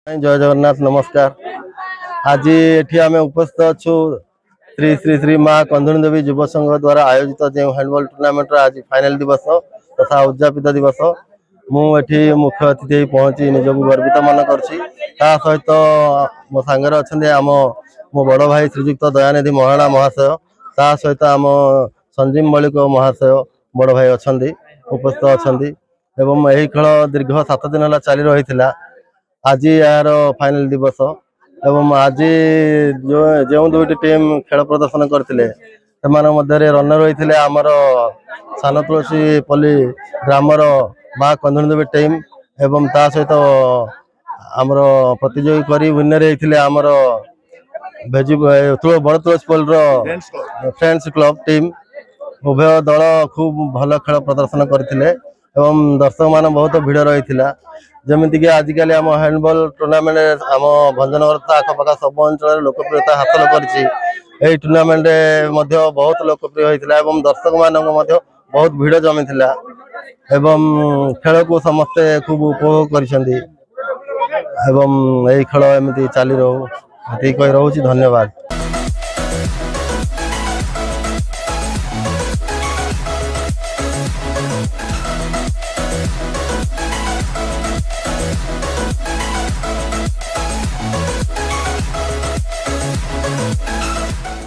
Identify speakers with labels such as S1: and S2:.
S1: जय जगन्नाथ नमस्कार। आज ये आम उपस्थित अच्छु श्री श्री श्री माँ कंधुणी देवी युव संघ द्वारा आयोजित जो हैंडबॉल टूर्नामेंट आज फाइनल दिवस तथा उद्यापित दिवस मुझे मुख्य अतिथि पहुंची निजक गर्वित मन कर सहित मो सांगे अच्छा आम मो बड़ भाई श्रीजुक्त दयानिधि महाराणा महाशय ता सहित आम संजीव मलिक महाशय बड़ भाई अच्छा उपस्थित अच्छा एवं यही खेल दीर्घ 7 दिन है चली रही। आज यार फाइनल दिवस एवं आज जो दुईटी टीम खेल प्रदर्शन करते रनर होते आमर सान तुलसी पल्ली ग्रामर माँ कंधुणी देवी टीम एवं ता सहित आमर प्रतियोगी करी विनर होते आमर बड़ तुलसी पल्ली फ्रेंड्स क्लब टीम उभय दल खूब भल खेल प्रदर्शन करते दर्शक मान बहुत भिड़ रही जमीक आजिकल आम हैंडबॉल टूर्नामेंट आम भंजनगर आखपाख सब अंचल लोकप्रियता हासिल कर टूर्नामेंट बहुत लोकप्रिय होता है दर्शक मान बहुत भिड़ जमी खेल को समस्ते खूब उपभोग कर खेल एमती चली रोचे। धन्यवाद।